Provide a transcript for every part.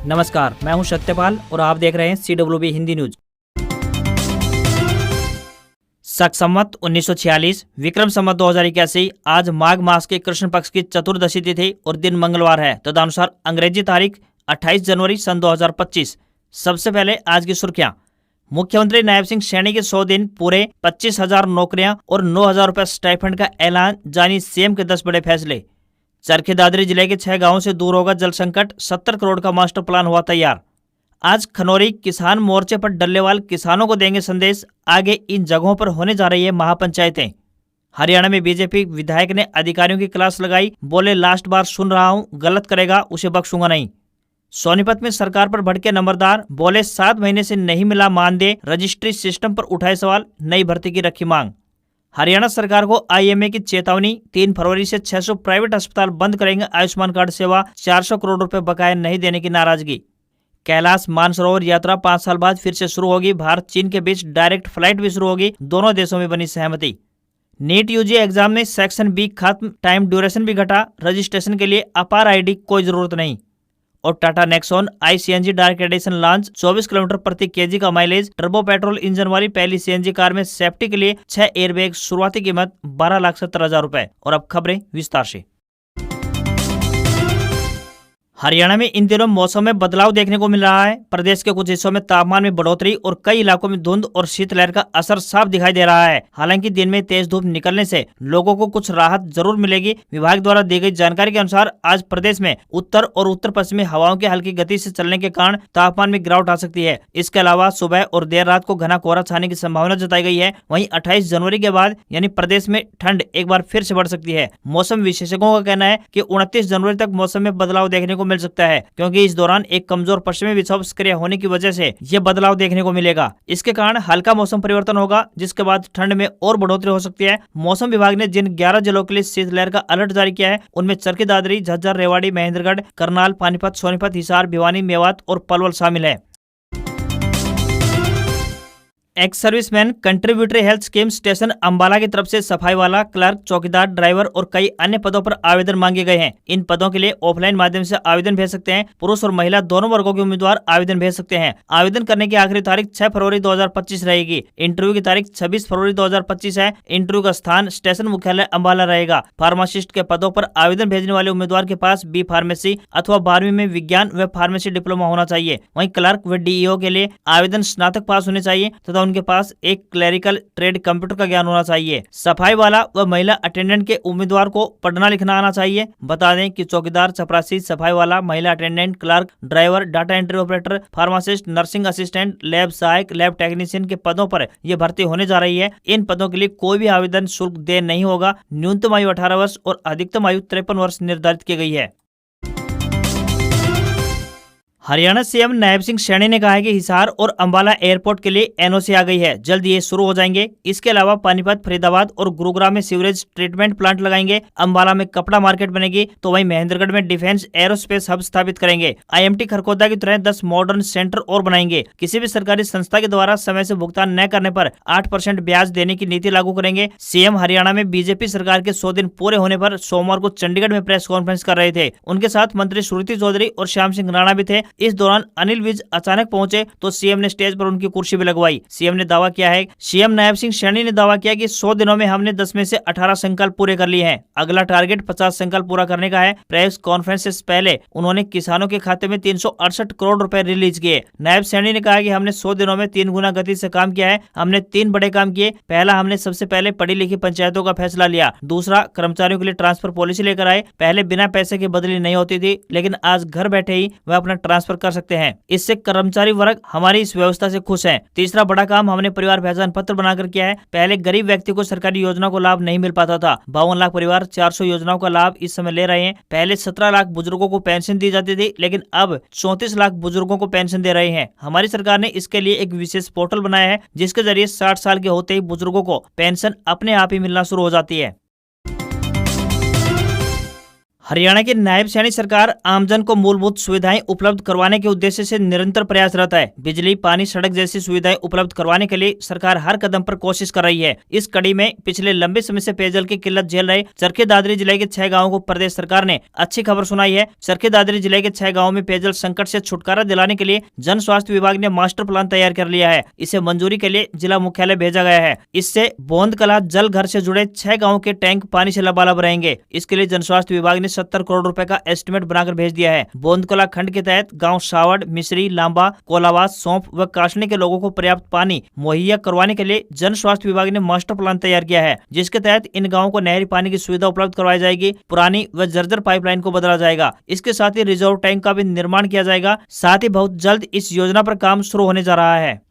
नमस्कार, मैं हूं सत्यपाल और आप देख रहे हैं CWB हिंदी न्यूज। शक संवत 1946, विक्रम संवत 2081, आज माघ मास के कृष्ण पक्ष की चतुर्दशी तिथि और दिन मंगलवार है। तदनुसार अंग्रेजी तारीख 28 जनवरी सन 2025। सबसे पहले आज की सुर्खियां। मुख्यमंत्री नायब सिंह सैनी के 100 दिन पूरे, 25,000 नौकरियां और 9,000 रुपए स्टाइफंड का ऐलान, जानी सीएम के 10 बड़े फैसले। चरखी दादरी जिले के 6 गांवों से दूर होगा जल संकट, 70 करोड़ का मास्टर प्लान हुआ तैयार। आज खनौरी किसान मोर्चे पर डल्लेवाल किसानों को देंगे संदेश, आगे इन जगहों पर होने जा रही है महापंचायतें। हरियाणा में बीजेपी विधायक ने अधिकारियों की क्लास लगाई, बोले लास्ट बार सुन रहा हूं, गलत करेगा उसे बख्शूंगा नहीं। सोनीपत में सरकार पर भड़के नंबरदार, बोले 7 महीने से नहीं मिला मानदेय, रजिस्ट्री सिस्टम पर उठाए सवाल, नई भर्ती की रखी मांग। हरियाणा सरकार को IMA की चेतावनी, 3 फरवरी से 600 प्राइवेट अस्पताल बंद करेंगे आयुष्मान कार्ड सेवा, 400 करोड़ रुपए बकाया नहीं देने की नाराजगी। कैलाश मानसरोवर यात्रा 5 साल बाद फिर से शुरू होगी, भारत चीन के बीच डायरेक्ट फ्लाइट भी शुरू होगी, दोनों देशों में बनी सहमति। नीट UG एग्जाम में सेक्शन B खत्म, टाइम ड्यूरेशन भी घटा, रजिस्ट्रेशन के लिए अपार ID कोई जरूरत नहीं। और Tata Nexon ICNG dark edition launch, 24 kilometre प्रति kg का माइलेज, टर्बो पेट्रोल इंजन वाली पहली CNG कार में सेफ्टी के लिए 6 एयरबैग, शुरुआती कीमत 12,70,000 रुपए। और अब खबरें विस्तार से। हरियाणा में इन दिनों मौसम में बदलाव देखने को मिल रहा है। प्रदेश के कुछ हिस्सों में तापमान में बढ़ोतरी और कई इलाकों में धुंध और शीतलहर का असर साफ दिखाई दे रहा है। हालांकि दिन में तेज धूप निकलने से लोगों को कुछ राहत जरूर मिलेगी। विभाग द्वारा दी गई जानकारी के अनुसार आज प्रदेश में उत्तर और उत्तर पश्चिमी हवाओं की हल्की गति से चलने के कारण तापमान में गिरावट आ सकती है। इसके अलावा सुबह और देर रात को घना कोहरा छाने की संभावना जताई गई है। वहीं 28 जनवरी के बाद यानी प्रदेश में ठंड एक बार फिर से बढ़ सकती है। मौसम विशेषज्ञों का कहना है कि 29 जनवरी तक मौसम में बदलाव देखने को मिल सकता है, क्योंकि इस दौरान एक कमजोर पश्चिमी विक्षोभ सक्रिय होने की वजह से ये बदलाव देखने को मिलेगा। इसके कारण हल्का मौसम परिवर्तन होगा, जिसके बाद ठंड में और बढ़ोतरी हो सकती है। मौसम विभाग ने जिन 11 जिलों के लिए शीतलहर का अलर्ट जारी किया है, उनमें चरखी दादरी, झज्जर, रेवाड़ी, महेंद्रगढ़, करनाल, पानीपत, सोनीपत, हिसार, भिवानी, मेवात और पलवल शामिल है। Ex serviceman contributory health scheme station Ambala की तरफ से सफाई वाला, क्लर्क, चौकीदार, ड्राइवर और कई अन्य पदों पर आवेदन मांगे गए हैं। इन पदों के लिए ऑफलाइन माध्यम से आवेदन भेज सकते हैं। पुरुष और महिला दोनों वर्गों के उम्मीदवार आवेदन भेज सकते हैं। आवेदन करने की आखिरी तारीख 6 फरवरी 2025 रहेगी। इंटरव्यू की तारीख 26 फरवरी 2025 है। इंटरव्यू का स्थान स्टेशन मुख्यालय अंबाला रहेगा। फार्मासिस्ट के पदों पर आवेदन भेजने वाले उम्मीदवार के पास B फार्मेसी अथवा 12वीं में विज्ञान व फार्मेसी डिप्लोमा होना चाहिए। वहीं क्लर्क व DEO के लिए आवेदन स्नातक पास होने चाहिए तथा उनके पास एक क्लरिकल ट्रेड कंप्यूटर का ज्ञान होना चाहिए। सफाई वाला व महिला अटेंडेंट के उम्मीदवार को पढ़ना लिखना आना चाहिए। बता दें कि चौकीदार, चपरासी, सफाई वाला, महिला attendant, clerk, driver, data entry operator, pharmacist, nursing assistant, lab सहायक, लैब टेक्नीशियन के पदों पर यह भर्ती होने जा रही है। इन पदों के लिए कोई भी आवेदन शुल्क देय नहीं होगा। न्यूनतम आयु 18 वर्ष और अधिकतम आयु 53 वर्ष निर्धारित की गई है। हरियाणा CM नायब सिंह सैनी ने कहा है कि हिसार और अंबाला एयरपोर्ट के लिए NOC आ गई है, जल्द ये शुरू हो जाएंगे। इसके अलावा पानीपत, फरीदाबाद और गुरुग्राम में सीवरेज ट्रीटमेंट प्लांट लगाएंगे। अंबाला में कपड़ा मार्केट बनेगी, तो वहीं महेंद्रगढ़ में डिफेंस एरोस्पेस हब स्थापित करेंगे। IMT खरखोदा की तरह 10 मॉडर्न सेंटर और बनाएंगे। किसी भी सरकारी संस्था के द्वारा समय से भुगतान न करने पर 8% ब्याज देने की नीति लागू करेंगे। CM हरियाणा में बीजेपी सरकार के 100 दिन पूरे होने पर सोमवार को चंडीगढ़ में प्रेस कॉन्फ्रेंस कर रहे थे। उनके साथ मंत्री श्रुति चौधरी और श्याम सिंह राणा भी थे। इस दौरान अनिल विज अचानक पहुंचे तो CM ने स्टेज पर उनकी कुर्सी भी लगवाई। CM ने दावा किया है, CM नायब सिंह सैनी ने दावा किया कि 100 दिनों में हमने 10 में से 18 संकल्प पूरे कर लिए हैं। अगला टारगेट 50 संकल्प पूरा करने का है। प्रेस कॉन्फ्रेंस से पहले उन्होंने किसानों के खाते में 368 करोड़ रुपए रिलीज किए। नायब सैनी ने कहा कि हमने 100 दिनों में 3 गुना गति से काम किया है। हमने 3 बड़े काम किए। पहला, हमने सबसे पहले पढ़ी लिखी पंचायतों का फैसला लिया। दूसरा, कर्मचारियों के लिए ट्रांसफर पॉलिसी लेकर आए। पहले बिना पैसे की बदली नहीं होती थी, लेकिन आज घर बैठे ही वह अपना ट्रांसफर कर सकते हैं। इससे कर्मचारी वर्ग हमारी इस व्यवस्था से खुश है। तीसरा बड़ा काम हमने परिवार पहचान पत्र बनाकर किया है। पहले गरीब व्यक्ति को सरकारी योजना को लाभ नहीं मिल पाता था। 52 लाख परिवार 400 योजनाओं का लाभ इस समय ले रहे हैं। पहले 17 लाख बुजुर्गों को पेंशन दी जाती थी, लेकिन अब 34 लाख बुजुर्गों को पेंशन दे रहे हैं। हमारी सरकार ने इसके लिए एक विशेष पोर्टल बनाया है, जिसके जरिए 60 साल के होते ही बुजुर्गों को पेंशन अपने आप ही मिलना शुरू हो जाती है। हरियाणा की नायब सैनी सरकार आमजन को मूलभूत सुविधाएं उपलब्ध करवाने के उद्देश्य से निरंतर प्रयासरत है। बिजली, पानी, सड़क जैसी सुविधाएं उपलब्ध करवाने के लिए सरकार हर कदम पर कोशिश कर रही है। इस कड़ी में पिछले लंबे समय से पेयजल की किल्लत झेल रहे चरखी दादरी जिले के 6 गाँवों को प्रदेश सरकार ने अच्छी खबर सुनाई है। चरखी दादरी जिले के 6 गाँवों में पेयजल संकट से छुटकारा दिलाने के लिए जन स्वास्थ्य विभाग ने मास्टर प्लान तैयार कर लिया है। इसे मंजूरी के लिए जिला मुख्यालय भेजा गया है। इससे बोंदकला जल घर से जुड़े 6 गाँवों के टैंक पानी से लबालब रहेंगे। इसके लिए जन स्वास्थ्य विभाग ने 70 करोड़ रुपए का एस्टिमेट बनाकर भेज दिया है। बोंदकला खंड के तहत गांव सावड़, मिश्री, लांबा, कोलावास, सौंप व काशनी के लोगों को पर्याप्त पानी मुहैया करवाने के लिए जन स्वास्थ्य विभाग ने मास्टर प्लान तैयार किया है, जिसके तहत इन गांवों को नहरी पानी की सुविधा उपलब्ध करवाई जाएगी। पुरानी व जर्जर पाइपलाइन को बदला जाएगा। इसके साथ ही रिजर्व टैंक का भी निर्माण किया जाएगा। साथ ही बहुत जल्द इस योजना पर काम शुरू होने जा रहा है।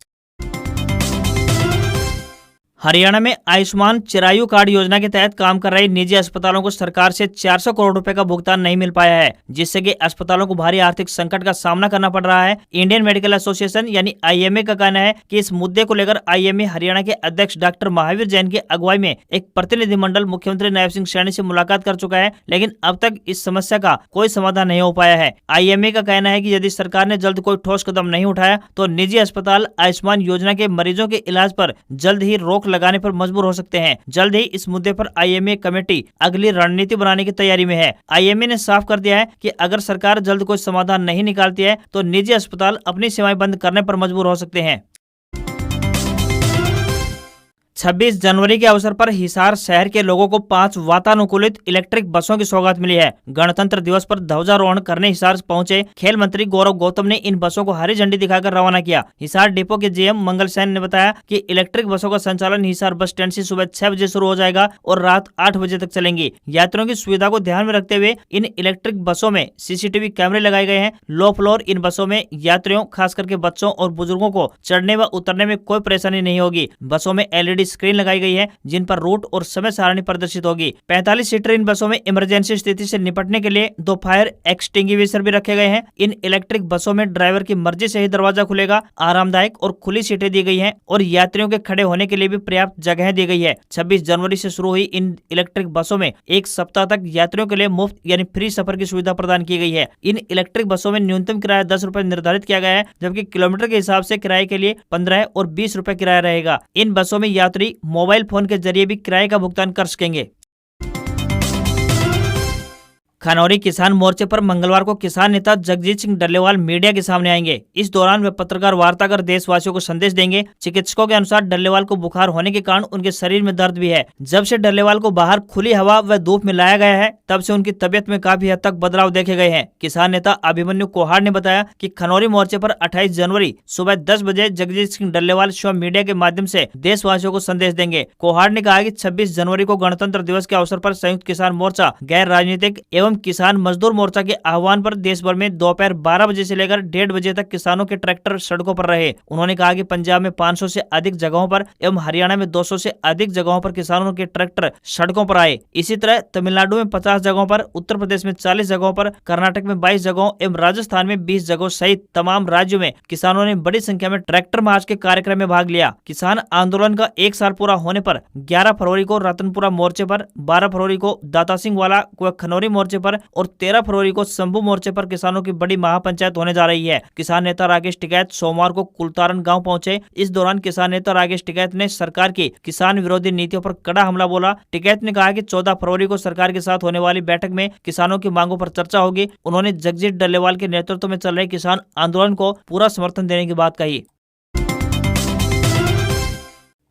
हरियाणा में आयुष्मान चिरायु कार्ड योजना के तहत काम कर रहे निजी अस्पतालों को सरकार से 400 करोड़ रुपए का भुगतान नहीं मिल पाया है, जिससे कि अस्पतालों को भारी आर्थिक संकट का सामना करना पड़ रहा है। इंडियन मेडिकल एसोसिएशन यानी IMA का कहना है कि इस मुद्दे को लेकर IMA हरियाणा के अध्यक्ष डॉक्टर महावीर जैन की अगुवाई में एक प्रतिनिधिमंडल मुख्यमंत्री नायब सिंह सैनी से मुलाकात कर चुका है, लेकिन अब तक इस समस्या का कोई समाधान नहीं हो पाया है। IMA का कहना है कि यदि सरकार ने जल्द कोई ठोस कदम नहीं उठाया तो निजी अस्पताल आयुष्मान योजना के मरीजों के इलाज पर जल्द ही रोक लगाने पर मजबूर हो सकते हैं। जल्द ही इस मुद्दे पर IMA कमेटी अगली रणनीति बनाने की तैयारी में है। IMA ने साफ कर दिया है कि अगर सरकार जल्द कोई समाधान नहीं निकालती है तो निजी अस्पताल अपनी सेवाएं बंद करने पर मजबूर हो सकते हैं। 26 जनवरी के अवसर पर हिसार शहर के लोगों को 5 वातानुकूलित इलेक्ट्रिक बसों की सौगात मिली है। गणतंत्र दिवस पर ध्वजारोहण करने हिसार पहुंचे खेल मंत्री गौरव गौतम ने इन बसों को हरी झंडी दिखाकर रवाना किया। हिसार डिपो के GM मंगल सैन ने बताया कि इलेक्ट्रिक बसों का संचालन हिसार बस स्टैंड से सुबह 6 बजे शुरू हो जाएगा और रात 8 बजे तक चलेंगी। यात्रियों की सुविधा को ध्यान में रखते हुए इन इलेक्ट्रिक बसों में CCTV कैमरे लगाए गए हैं। लो फ्लोर इन बसों में यात्रियों, खास करके बच्चों और बुजुर्गों को चढ़ने व उतरने में कोई परेशानी नहीं होगी। बसों में LED स्क्रीन लगाई गई है जिन पर रूट और समय सारणी प्रदर्शित होगी। 45 सीटर इन बसों में इमरजेंसी स्थिति से निपटने के लिए 2 फायर एक्सटिंग्विशर भी रखे गए हैं। इन इलेक्ट्रिक बसों में ड्राइवर की मर्जी से ही दरवाजा खुलेगा। आरामदायक और खुली सीटें दी गई हैं और यात्रियों के खड़े होने के लिए भी पर्याप्त जगह दी गई है। 26 जनवरी से शुरू हुई इन इलेक्ट्रिक बसों में 1 सप्ताह तक यात्रियों के लिए मुफ्त यानी फ्री सफर की सुविधा प्रदान की गई है। इन इलेक्ट्रिक बसों में न्यूनतम किराया 10 रुपए निर्धारित किया गया है, जबकि किलोमीटर के हिसाब से किराए के लिए 15 और 20 रुपए किराया रहेगा। इन बसों में यात्री मोबाइल फोन के जरिए भी किराए का भुगतान कर सकेंगे। खनौरी किसान मोर्चे पर मंगलवार को किसान नेता जगजीत सिंह डल्लेवाल मीडिया के सामने आएंगे। इस दौरान वे पत्रकार वार्ता कर देशवासियों को संदेश देंगे। चिकित्सकों के अनुसार डल्लेवाल को बुखार होने के कारण उनके शरीर में दर्द भी है। जब से डल्लेवाल को बाहर खुली हवा व धूप में लाया गया है तब से उनकी तबियत में काफी हद तक बदलाव देखे गए हैं। किसान नेता अभिमन्यु कोहाड़ ने बताया कि खनौरी मोर्चे पर 28 जनवरी सुबह 10 बजे जगजीत सिंह डल्लेवाल स्वयं मीडिया के माध्यम से देशवासियों को संदेश देंगे। कोहाड़ ने कहा कि 26 जनवरी को गणतंत्र दिवस के अवसर पर संयुक्त किसान मोर्चा, गैर राजनीतिक एवं किसान मजदूर मोर्चा के आह्वान पर देश भर में दोपहर 12 बजे से लेकर 1:30 बजे तक किसानों के ट्रैक्टर सड़कों पर रहे। उन्होंने कहा कि पंजाब में 500 से अधिक जगहों पर एवं हरियाणा में 200 से अधिक जगहों पर किसानों के ट्रैक्टर सड़कों पर आए। इसी तरह तमिलनाडु में 50 जगहों पर, उत्तर प्रदेश में 40 जगहों पर, कर्नाटक में 22 जगहों एवं राजस्थान में 20 जगहों सहित तमाम राज्यों में किसानों ने बड़ी संख्या में ट्रैक्टर मार्च के कार्यक्रम में भाग लिया। किसान आंदोलन का 1 साल पूरा होने पर 11 फरवरी को रतनपुरा मोर्चे पर, 12 फरवरी को दाता सिंह वाला व खनौरी मोर्चे पर और 13 फरवरी को शंभू मोर्चे पर किसानों की बड़ी महापंचायत होने जा रही है। किसान नेता राकेश टिकैत सोमवार को कुलतारन गांव पहुंचे। इस दौरान किसान नेता राकेश टिकैत ने सरकार की किसान विरोधी नीतियों पर कड़ा हमला बोला। टिकैत ने कहा कि 14 फरवरी को सरकार के साथ होने वाली बैठक में किसानों की मांगों पर चर्चा होगी। उन्होंने जगजीत डल्लेवाल के नेतृत्व में चल रहे किसान आंदोलन को पूरा समर्थन देने की बात कही।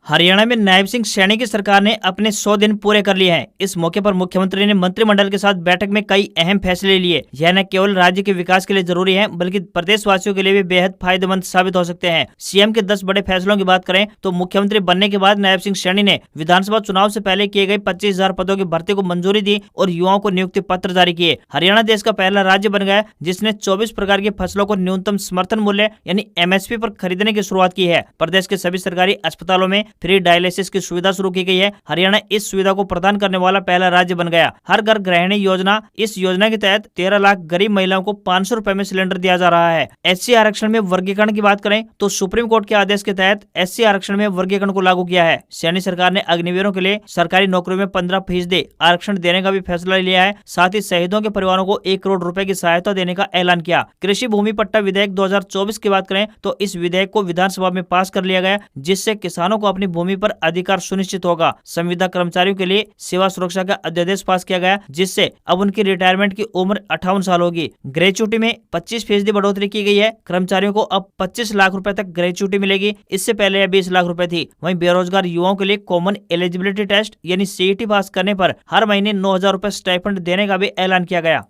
हरियाणा में नायब सिंह सैनी की सरकार ने अपने 100 दिन पूरे कर लिए हैं। इस मौके पर मुख्यमंत्री ने मंत्रिमंडल के साथ बैठक में कई अहम फैसले लिए। यह न केवल राज्य के विकास के लिए जरूरी है बल्कि प्रदेशवासियों के लिए भी बेहद फायदेमंद साबित हो सकते हैं। सीएम के 10 बड़े फैसलों की बात करें तो मुख्यमंत्री बनने के बाद नायब सिंह सैनी ने विधानसभा चुनाव से पहले किए गए 25,000 पदों की भर्ती को मंजूरी दी और युवाओं को नियुक्ति पत्र जारी किए। हरियाणा देश का पहला राज्य बन गया जिसने 24 प्रकार की फसलों को न्यूनतम समर्थन मूल्य यानी MSP पर खरीदने की शुरुआत की है। प्रदेश के सभी सरकारी अस्पतालों में फ्री डायलिसिस की सुविधा शुरू की गई है। हरियाणा इस सुविधा को प्रदान करने वाला पहला राज्य बन गया। हर घर गृहिणी योजना, इस योजना के तहत 13 लाख गरीब महिलाओं को 500 रुपए में सिलेंडर दिया जा रहा है। SC आरक्षण में वर्गीकरण की बात करें तो सुप्रीम कोर्ट के आदेश के तहत SC आरक्षण में वर्गीकरण को लागू किया है। सैनी सरकार ने अग्निवीरों के लिए सरकारी नौकरियों में 15% आरक्षण देने का भी फैसला लिया है। साथ ही शहीदों के परिवारों को 1 करोड़ रुपए की सहायता देने का ऐलान किया। कृषि भूमि पट्टा विधेयक 2024 की बात करें तो इस विधेयक को विधानसभा में पास कर लिया गया, जिससे किसानों को अपनी भूमि पर अधिकार सुनिश्चित होगा। संविदा कर्मचारियों के लिए सेवा सुरक्षा का अध्यादेश पास किया गया, जिससे अब उनकी रिटायरमेंट की उम्र 58 साल होगी। ग्रेच्युटी में 25% बढ़ोतरी की गई है। कर्मचारियों को अब 25 लाख रुपए तक ग्रेच्युटी मिलेगी। इससे पहले यह 20 लाख रुपए थी। वहीं बेरोजगार युवाओं के लिए कॉमन एलिजिबिलिटी टेस्ट यानी CET पास करने पर हर महीने 9,000 रुपए स्टाइपेंड देने का भी ऐलान किया गया।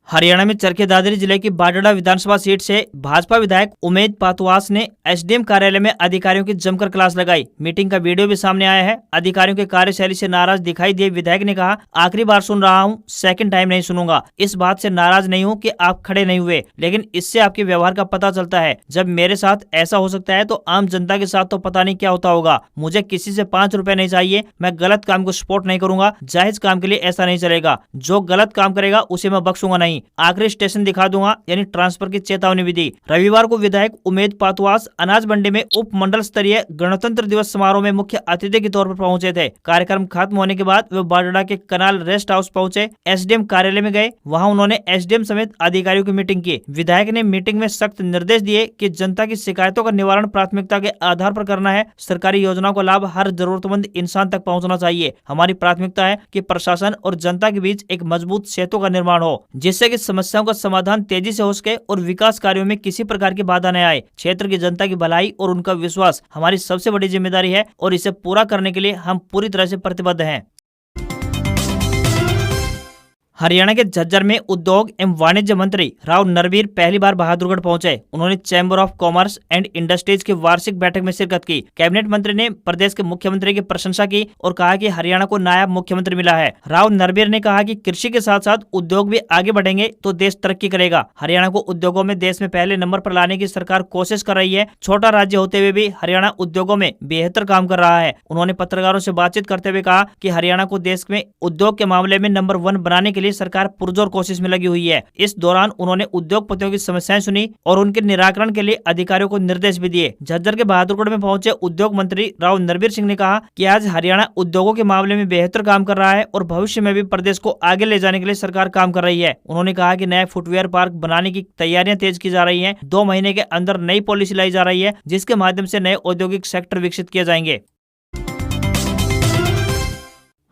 हरियाणा में चरखी दादरी जिले की बाडड़ा विधानसभा सीट से भाजपा विधायक उमेद पातवास ने SDM कार्यालय में अधिकारियों की जमकर क्लास लगाई। मीटिंग का वीडियो भी सामने आया है। अधिकारियों के कार्यशैली से नाराज दिखाई दिए विधायक ने कहा, आखिरी बार सुन रहा हूं, सेकंड टाइम नहीं सुनूंगा। इस बात से नाराज नहीं हूं कि आप खड़े नहीं हुए, लेकिन इससे आपके व्यवहार का पता चलता है। जब मेरे साथ ऐसा हो सकता है तो आम जनता के साथ तो पता नहीं क्या होता होगा। मुझे किसी से 5 रुपए नहीं चाहिए। मैं गलत काम को सपोर्ट नहीं करूंगा। जायज काम के लिए ऐसा नहीं चलेगा। जो गलत काम करेगा उसे मैं बख्शूंगा नहीं। आखिरी स्टेशन दिखा दूंगा, यानी ट्रांसफर की चेतावनी भी दी। रविवार को विधायक उमेद पातवास अनाज मंडी में उप मंडल स्तरीय गणतंत्र दिवस समारोह में मुख्य अतिथि के तौर पर पहुंचे थे। कार्यक्रम खत्म होने के बाद वे बाडड़ा के कनाल रेस्ट हाउस पहुंचे। SDM कार्यालय में गए। वहां उन्होंने SDM समेत अधिकारियों की मीटिंग की। विधायक ने मीटिंग में सख्त निर्देश दिए कि जनता की शिकायतों का निवारण प्राथमिकता के आधार पर करना है। सरकारी योजनाओं का लाभ हर जरूरतमंद इंसान तक पहुंचना चाहिए। हमारी प्राथमिकता है कि प्रशासन और जनता के बीच एक मजबूत सेतु का निर्माण हो, जिससे कि समस्याओं का समाधान तेजी से हो सके और विकास कार्यों में किसी प्रकार की बाधा न आए। क्षेत्र की जनता की भलाई और उनका विश्वास हमारी सबसे बड़ी जिम्मेदारी है और इसे पूरा करने के लिए हम पूरी तरह से प्रतिबद्ध हैं। हरियाणा के झज्जर में उद्योग एवं वाणिज्य मंत्री राव नरवीर पहली बार बहादुरगढ़ पहुंचे। उन्होंने chamber of commerce and industries की वार्षिक बैठक में शिरकत की। कैबिनेट मंत्री ने प्रदेश के मुख्यमंत्री की प्रशंसा की और कहा कि हरियाणा को नायाब मुख्यमंत्री मिला है। राव नरवीर ने कहा कि कृषि के साथ साथ उद्योग भी आगे बढ़ेंगे तो देश तरक्की करेगा। हरियाणा को उद्योगों में देश में पहले नंबर पर लाने की सरकार कोशिश कर रही है। छोटा राज्य होते हुए भी हरियाणा उद्योगों में बेहतर काम कर रहा है। उन्होंने पत्रकारों से बातचीत करते हुए कहा कि हरियाणा को देश में उद्योग के मामले में नंबर 1 बनाने के लिए सरकार पुरजोर कोशिश में लगी हुई है। इस दौरान उन्होंने उद्योगपतियों की समस्याएं सुनी और उनके निराकरण के लिए अधिकारियों को निर्देश भी दिए। झज्जर के बहादुरगढ़ में पहुंचे उद्योग मंत्री राव नरवीर सिंह ने कहा कि आज हरियाणा उद्योगों के मामले में बेहतर काम कर रहा है और भविष्य में भी प्रदेश को आगे ले जाने के लिए सरकार काम कर रही है। उन्होंने कहा कि नए फुटवेयर पार्क बनाने की तैयारियां तेज की जा रही है। 2 महीने के अंदर नई पॉलिसी लाई जा रही है, जिसके माध्यम से नए औद्योगिक सेक्टर विकसित किए जाएंगे।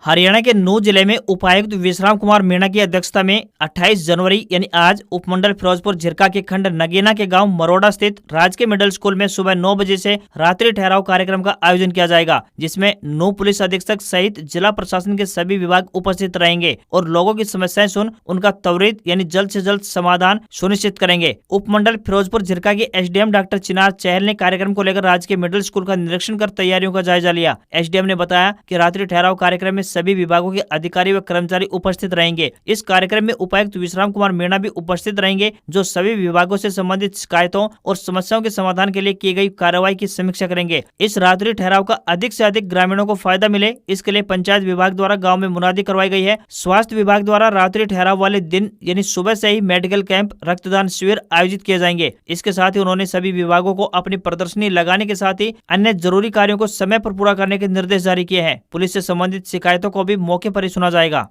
हरियाणा के नूंह जिले में उपायुक्त विश्राम कुमार मीणा की अध्यक्षता में 28 जनवरी यानी आज उपमंडल फिरोजपुर झिरका के खंड नगीना के गांव मरोड़ा स्थित राजकीय मिडिल स्कूल में सुबह 9 बजे से रात्रि ठहराव कार्यक्रम का आयोजन किया जाएगा, जिसमें नूंह पुलिस अधीक्षक सहित जिला प्रशासन के सभी विभाग उपस्थित रहेंगे और लोगों की समस्याएं सुन उनका त्वरित यानी जल्द से जल्द समाधान सुनिश्चित करेंगे। उपमंडल फिरोजपुर झिरका के SDM डॉक्टर चिनार चहल ने कार्यक्रम को लेकर राजकीय मिडिल स्कूल का निरीक्षण कर तैयारियों का जायजा लिया। SDM ने बताया कि रात्रि ठहराव कार्यक्रम में सभी विभागों के अधिकारी व कर्मचारी उपस्थित रहेंगे। इस कार्यक्रम में उपायुक्त विश्राम कुमार मीणा भी उपस्थित रहेंगे, जो सभी विभागों से संबंधित शिकायतों और समस्याओं के समाधान के लिए की गई कार्रवाई की समीक्षा करेंगे। इस रात्रि ठहराव का अधिक से अधिक ग्रामीणों को फायदा मिले, इसके लिए पंचायत विभाग द्वारा गाँव में मुनादी करवाई गई है। स्वास्थ्य विभाग द्वारा रात्रि ठहराव वाले दिन यानी सुबह से ही मेडिकल कैंप, रक्तदान शिविर आयोजित किए जाएंगे। इसके साथ ही उन्होंने सभी विभागों को अपनी प्रदर्शनी लगाने के साथ ही अन्य जरूरी कार्यों को समय पर पूरा करने के निर्देश जारी किए हैं। पुलिस से संबंधित शिकायतों को भी मौके पर ही सुना जाएगा।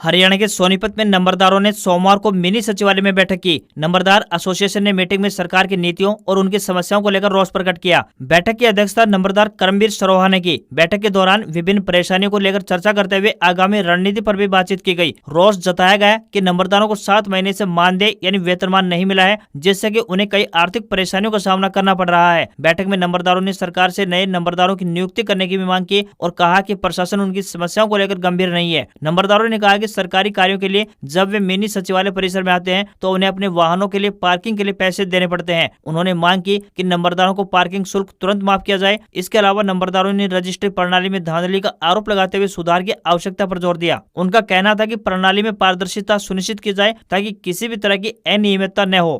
हरियाणा के सोनीपत में नंबरदारों ने सोमवार को मिनी सचिवालय में बैठक की। नंबरदार एसोसिएशन ने मीटिंग में सरकार की नीतियों और उनकी समस्याओं को लेकर रोष प्रकट किया। बैठक की अध्यक्षता नंबरदार करमवीर सरोहा ने की। बैठक के दौरान विभिन्न परेशानियों को लेकर चर्चा करते हुए आगामी रणनीति पर भी बातचीत की गई। रोष जताया गया कि नंबरदारों को 7 महीने से मानदेय यानी वेतनमान नहीं मिला है, जिससे कि उन्हें कई आर्थिक परेशानियों का सामना करना पड़ रहा है। बैठक में नंबरदारों ने सरकार से नए नंबरदारों की नियुक्ति करने की भी मांग की और कहा कि प्रशासन उनकी समस्याओं को लेकर गंभीर नहीं है। नंबरदारों ने कहा कि सरकारी कार्यों के लिए जब वे मिनी सचिवालय परिसर में आते हैं तो उन्हें अपने वाहनों के लिए पार्किंग के लिए पैसे देने पड़ते हैं। उन्होंने मांग की कि नंबरदारों को पार्किंग शुल्क तुरंत माफ किया जाए। इसके अलावा नंबरदारों ने रजिस्ट्री प्रणाली में धांधली का आरोप लगाते हुए सुधार की आवश्यकता पर जोर दिया। उनका कहना था कि प्रणाली में पारदर्शिता सुनिश्चित की जाए ताकि किसी भी तरह की अनियमितता न हो।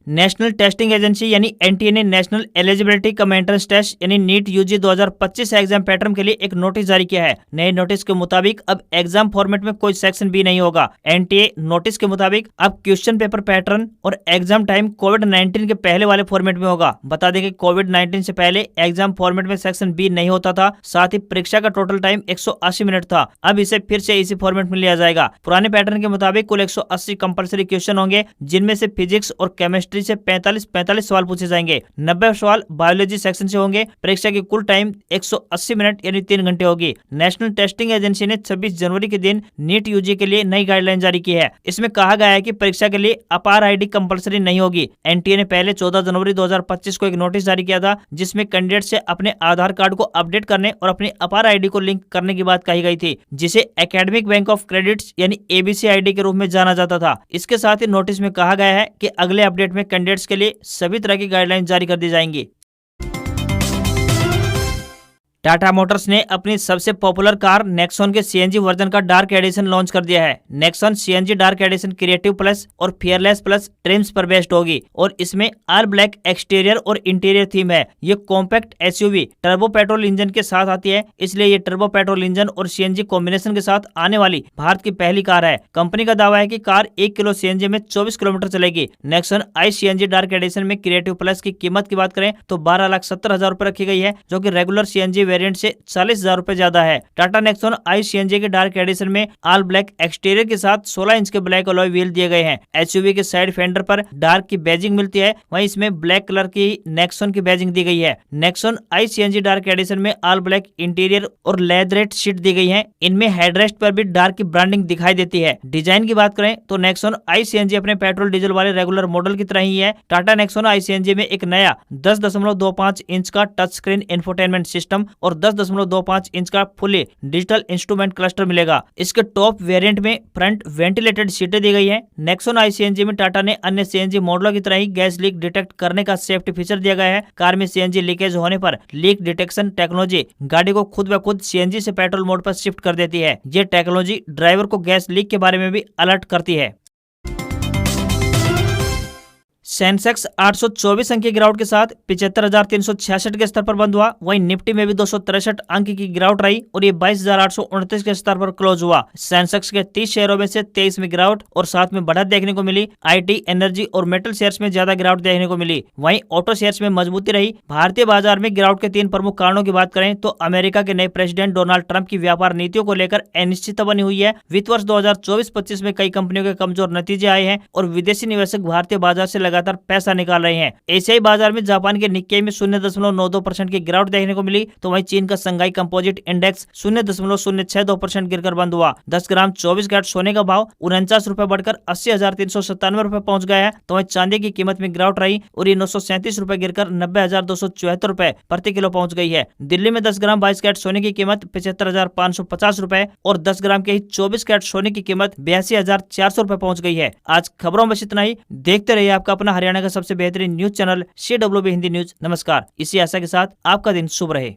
नेशनल टेस्टिंग एजेंसी यानी एनटीए ने national eligibility cum entrance test यानी नीट यूजी 2025 एग्जाम पैटर्न के लिए एक नोटिस जारी किया है। नए नोटिस के मुताबिक अब एग्जाम फॉर्मेट में कोई सेक्शन बी नहीं होगा। एनटीए नोटिस के मुताबिक अब क्वेश्चन पेपर पैटर्न और एग्जाम टाइम कोविड-19 के पहले वाले फॉर्मेट में होगा। बता दें कि कोविड-19 से पहले एग्जाम फॉर्मेट में सेक्शन बी नहीं होता था, साथ ही परीक्षा का टोटल टाइम 180 मिनट था। अब इसे फिर से इसी फॉर्मेट में लिया जाएगा। पुराने पैटर्न के मुताबिक कुल 180 कंपलसरी क्वेश्चन होंगे, जिनमें से फिजिक्स और केमिस्ट्री से 45 सवाल पूछे जाएंगे। 90 सवाल बायोलॉजी सेक्शन से होंगे। परीक्षा की कुल टाइम 180 मिनट यानी 3 घंटे होगी। नेशनल टेस्टिंग एजेंसी ने 26 जनवरी के दिन नीट यूजी के लिए नई गाइडलाइन जारी की है। इसमें कहा गया है कि परीक्षा के लिए अपार आईडी कंपलसरी नहीं होगी। एनटीए ने पहले 14 जनवरी 2025 को एक नोटिस जारी किया था, जिसमें कैंडिडेट से अपने आधार कार्ड को अपडेट करने और अपनी अपार आईडी को लिंक करने की बात कही गई थी, जिसे एकेडमिक बैंक ऑफ क्रेडिट्स यानी एबीसी आईडी के रूप में जाना जाता था। इसके साथ ही नोटिस में कहा गया है कि अगले अपडेट में कैंडिडेट्स के लिए सभी तरह की गाइडलाइन जारी कर दी जाएंगी। टाटा मोटर्स ने अपनी सबसे पॉपुलर कार नेक्सॉन के सीएनजी वर्जन का डार्क एडिशन लॉन्च कर दिया है। Nexon CNG dark edition creative plus और फियरलेस प्लस ट्रिम्स पर बेस्ड होगी और इसमें ऑल ब्लैक एक्सटीरियर और इंटीरियर थीम है। ये compact SUV turbo petrol engine के साथ आती है, इसलिए ये टर्बो पेट्रोल इंजन और सीएनजी कॉम्बिनेशन के साथ आने वाली भारत की पहली कार है। कंपनी का दावा है कि कार 1 किलो सीएनजी में 24 किलोमीटर चलेगी। नेक्सॉन आई सीएनजी डार्क एडिशन में क्रिएटिव प्लस की कीमत की बात करें तो 12,70,000 रुपए रखी गई है, जो कि रेगुलर सीएनजी वेरिएंट से 40,000 रुपए ज्यादा है। टाटा नेक्सॉन आई सीएनजी के डार्क एडिशन में ऑल ब्लैक एक्सटीरियर के साथ 16 इंच के ब्लैक अलॉय व्हील दिए गए हैं। एसयूवी के साइड फेंडर पर डार्क की बैजिंग मिलती है, वहीं इसमें ब्लैक कलर की नेक्सॉन की बैजिंग दी गई है। नेक्सॉन आई सीएनजी डार्क एडिशन में ऑल ब्लैक इंटीरियर और लेदरेट शीट दी गई है। इनमें हेडरेस्ट पर भी डार्क की ब्रांडिंग दिखाई देती है। डिजाइन की बात करें तो नेक्सॉन आई सीएनजी अपने पेट्रोल डीजल वाले रेगुलर मॉडल की तरह ही है। टाटा नेक्सॉन आई सीएनजी में एक नया 10.25 इंच का टच स्क्रीन इंफोटेनमेंट सिस्टम और 10.25 इंच का फुली डिजिटल इंस्ट्रूमेंट क्लस्टर मिलेगा। इसके टॉप वेरिएंट में फ्रंट वेंटिलेटेड सीटें दी गई हैं। नेक्सॉन आई सीएनजी में टाटा ने अन्य सीएनजी मॉडलों की तरह ही गैस लीक डिटेक्ट करने का सेफ्टी फीचर दिया गया है। कार में सीएनजी लीकेज होने पर लीक डिटेक्शन टेक्नोलॉजी गाड़ी को खुद ब खुद सीएनजी से पेट्रोल मोड पर शिफ्ट कर देती है। ये टेक्नोलॉजी ड्राइवर को गैस लीक के बारे में भी अलर्ट करती है। सेंसेक्स 824 अंक की गिरावट के साथ 75,366 के स्तर पर बंद हुआ। वहीं निफ्टी में भी 263 अंक की गिरावट रही और ये 22,829 के स्तर पर क्लोज हुआ। सेंसेक्स के 30 शेयरों में से 23 में गिरावट और साथ में बढ़त देखने को मिली। आईटी, एनर्जी और मेटल शेयर्स में ज्यादा गिरावट देखने को मिली। वहीं ऑटो शेयर्स में मजबूती रही। भारतीय बाजार में गिरावट के 3 प्रमुख कारणों की बात करें तो अमेरिका के नए प्रेसिडेंट डोनाल्ड ट्रंप की व्यापार नीतियों को लेकर अनिश्चितता बनी हुई है। वित्त वर्ष 2024-25 में कई कंपनियों के कमजोर नतीजे आए हैं और विदेशी निवेशक भारतीय बाजार से लगातार पैसा निकाल रहे हैं। एशियाई बाजार में जापान के निक्केई में 0.92% की गिरावट देखने को मिली, तो वहीं चीन का संघाई कंपोजिट इंडेक्स 0.062% गिरकर बंद हुआ। 10 ग्राम 24 कैरेट सोने का भाव 49 रुपए बढ़कर 80,397 रुपए पहुंच गया है, तो वहीं चांदी की कीमत में गिरावट रही और ये 937 रुपए गिरकर 90,274 रुपए प्रति किलो पहुंच गई है। दिल्ली में 10 ग्राम 22 कैरेट सोने की कीमत 75,550 रुपए और 10 ग्राम के ही 24 कैरेट सोने की कीमत 82,400 रुपए पहुंच गई है। आज खबरों में इतना ही। देखते रहिए आपका अपना हरियाणा का सबसे बेहतरीन news channel CWB Hindi news. नमस्कार। इसी आशा के साथ आपका दिन शुभ रहे।